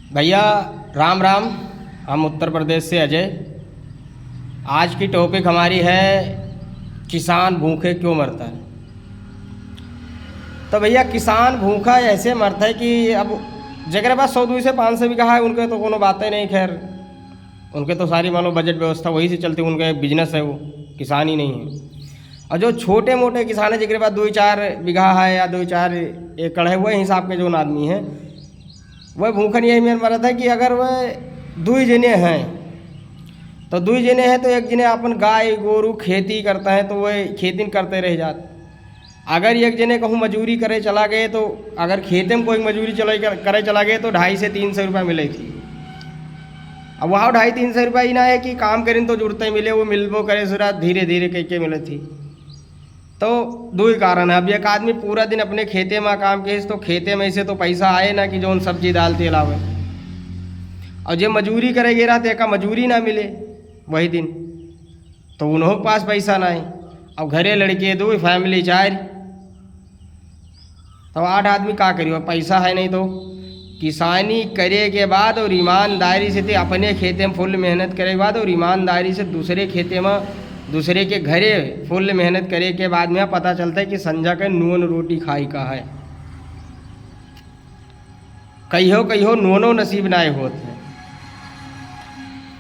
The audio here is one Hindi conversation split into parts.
भैया राम राम। हम उत्तर प्रदेश से अजय। आज की टॉपिक हमारी है किसान भूखे क्यों मरता है। तो भैया किसान भूखा ऐसे मरता है कि अब जगह पास 100 से 500 बीघा है, उनके तो कोनो बातें नहीं। खैर उनके तो सारी मान लो बजट व्यवस्था वही से चलती, उनका बिजनेस है, वो किसान ही नहीं है। और जो छोटे मोटे किसान है जिनके पास 2-4 बीघा है या 2-4 एकड़ है, वही हिसाब के जो आदमी है वह भूखन यही मेरा मरत है कि अगर वह 2 जने हैं तो 2 जने हैं तो एक जने अपन गाय गोरू खेती करता है तो वह खेती करते रह जाते। अगर एक जने कहूँ मजूरी करे चला गए तो अगर खेते में कोई मजूरी करे चला गए तो 250 से 300 रुपये मिले थी। अब वहाँ 250-300 रुपये ही ना है कि काम करें तो जुड़ते मिले, वो मिलबो करे सुरा धीरे धीरे कह के मिले थी। तो 2 ही कारण है। अब एक आदमी पूरा दिन अपने खेते में काम के तो खेते में से तो पैसा आए ना कि जो उन सब्जी दाल तेल आवे, और जो मजूरी करे गिरा तो एक मजूरी ना मिले वही दिन, तो उन्हों के पास पैसा ना है। अब घरे लड़के 2 फैमिली 4, तो 8 आदमी का करियो, पैसा है नहीं। तो किसानी करे के बाद और ईमानदारी से अपने खेते में फुल मेहनत करे के बाद और ईमानदारी से दूसरे खेते में दूसरे के घरे फुल मेहनत करे के बाद में पता चलता है कि संजा के नून रोटी खाई का है। कहियो नूनो नसीब नाए होते हैं।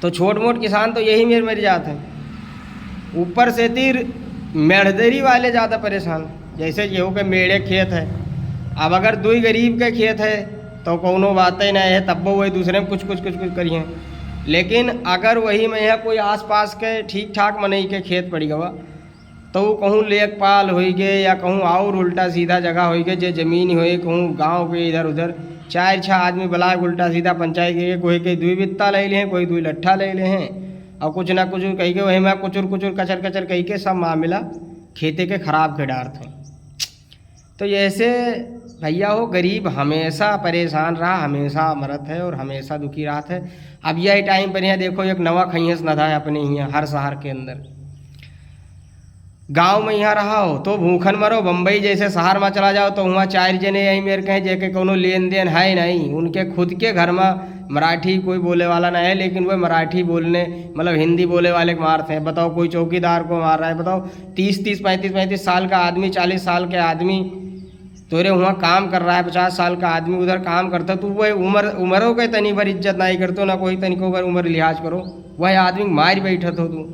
तो छोट मोट किसान तो यही मर जाते हैं। ऊपर से तीर मेढ़दरी वाले ज़्यादा परेशान। जैसे गेहूँ के मेढ़े खेत है, अब अगर 2 गरीब के खेत है तो कोनो बातें नहीं है, तब वही दूसरे में कुछ करिए। लेकिन अगर वही में है कोई आसपास के ठीक ठाक मनई के खेत पड़ी गवा तो वो कहूँ लेखपाल हो गए या कहूँ और उल्टा सीधा जगह हो गए, जो ज़मीन हो कहूँ गांव के इधर उधर 4-6 आदमी बला उल्टा सीधा पंचायत के कोई के 2 बित्ता ले ले हैं, कोई 2 लट्ठा ले ले हैं, और कुछ ना कुछ कही के वही में कुचुर कचर कही के सब मामला खेते के खराब के डार थे। तो ऐसे भैया हो गरीब हमेशा परेशान रहा, हमेशा मरत है और हमेशा दुखी रहा है। अब यही टाइम पर यहाँ देखो एक नवा खैस न था अपने यहाँ हर शहर के अंदर। गांव में यहाँ रहा हो तो भूखन मरो, बम्बई जैसे शहर में चला जाओ तो वहाँ 4 जने यही मेरे कहें जेके कोनो लेन देन है नहीं, उनके खुद के घर में मराठी कोई बोले वाला ना है, लेकिन वह मराठी बोलने मतलब हिंदी बोले वाले को मारते हैं। बताओ कोई चौकीदार को मार रहा है, बताओ 30-30 35-35 साल का आदमी 40 साल के आदमी तोरे वहाँ काम कर रहा है, 50 साल का आदमी उधर काम करता, तो वह उम्रों के तनी भर इज्जत नहीं करते ना, कोई तनिको भर उम्र लिहाज करो, वह आदमी मार बैठत हो तू।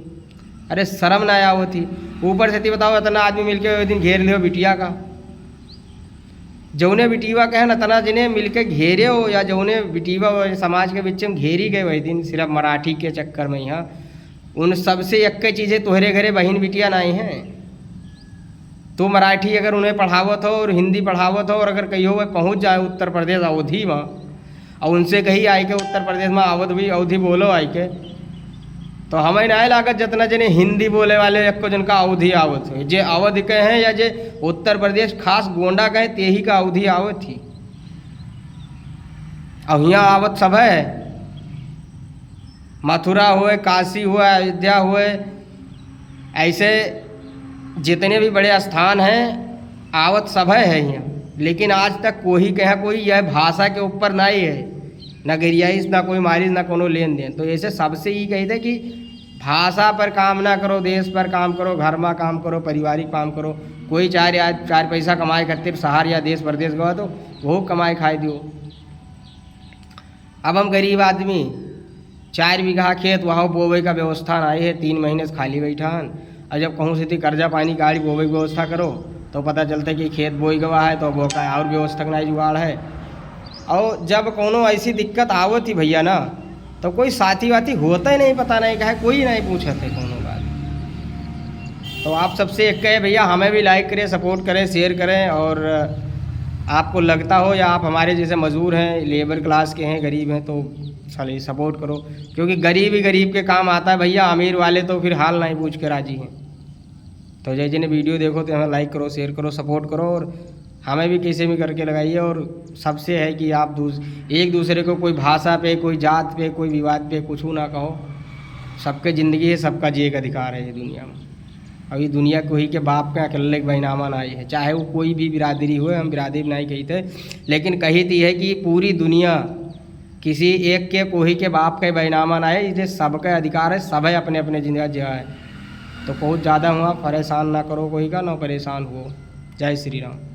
अरे शर्म ना आओ थी। ऊपर से बताओ इतना आदमी मिलके एक दिन घेर लियो बिटिया का, जौने बिटीवा कहे ना तना जिन्हें मिलके घेरे हो या जौने बिटीवा समाज के बीच में घेरी गए वही दिन सिर्फ मराठी के चक्कर में। यहाँ उन सबसे एक चीज़ें तोहरे घरे बहन बिटिया नहीं हैं। तो मराठी अगर उन्हें पढ़ावत हो और हिंदी पढ़ावत हो और अगर कहियो वह पहुँच जाए उत्तर प्रदेश अवधि में और उनसे कही आई के उत्तर प्रदेश में आवत भी अवधि बोलो आई के, तो हमें ना लागत जितना जने हिंदी बोले वाले एक को जिनका अवधि आवत हो, जे अवध के हैं या जे उत्तर प्रदेश खास गोंडा के ते ही का अवधि आवत थी। अब यहाँ आवत सब है, मथुरा हुए, काशी हुए, अयोध्या हुए, ऐसे जितने भी बड़े स्थान हैं आवत सब है यहाँ। लेकिन आज तक कोई कहे कोई यह भाषा के ऊपर नहीं है, ना गरियाईस ना कोई मारिस ना कोनो लेन देन। तो ऐसे सबसे ही कही थे कि भाषा पर काम ना करो, देश पर काम करो, घर में काम करो, पारिवारिक काम करो। कोई 4 पैसा कमाए करते शहर या देश प्रदेश गवा तो वो कमाए खाए दियो। अब हम गरीब आदमी 4 बीघा खेत वहाँ बोवे का व्यवस्था नहीं है, 3 महीने से खाली बैठा हन। और जब कहूँ से कर्जा पानी गाड़ी बोवे की व्यवस्था करो तो पता चलता है कि खेत बोई गवा है तो वो का और व्यवस्था नहीं जुगाड़ है। और जब कोनो ऐसी दिक्कत आवत थी भैया ना तो कोई साथी वाथी होता ही नहीं, पता नहीं कहे कोई नहीं पूछा थे कोनो बात। तो आप सबसे एक कहे भैया हमें भी लाइक करें, सपोर्ट करें, शेयर करें, और आपको लगता हो या आप हमारे जैसे मजदूर हैं, लेबर क्लास के हैं, गरीब हैं, तो चलिए सपोर्ट करो, क्योंकि गरीब ही गरीब के काम आता है भैया। अमीर वाले तो फिर हाल नहीं पूछ के राजी हैं। तो जय जिन्हें वीडियो देखो तो हमें लाइक करो, शेयर करो, सपोर्ट करो, और हमें भी कैसे भी करके लगाइए। और सबसे है कि आप एक दूसरे को कोई भाषा पे, कोई जात पे, कोई विवाद पे कुछ ना कहो। सबके ज़िंदगी है, सबका जिए का अधिकार है ये दुनिया में। अभी दुनिया कोई के बाप का अकेले के बैनामा नहीं है, चाहे वो कोई भी बिरादरी हो। हम बिरादरी नहीं कही थे, लेकिन कही थी है कि पूरी दुनिया किसी एक के कोई के बाप के बैनामा ना है, ये सबके अधिकार है, सब है अपने अपने जिंदगी जिया है। तो बहुत ज़्यादा हुआ परेशान ना करो कोई का, ना परेशान हो। जय श्री राम।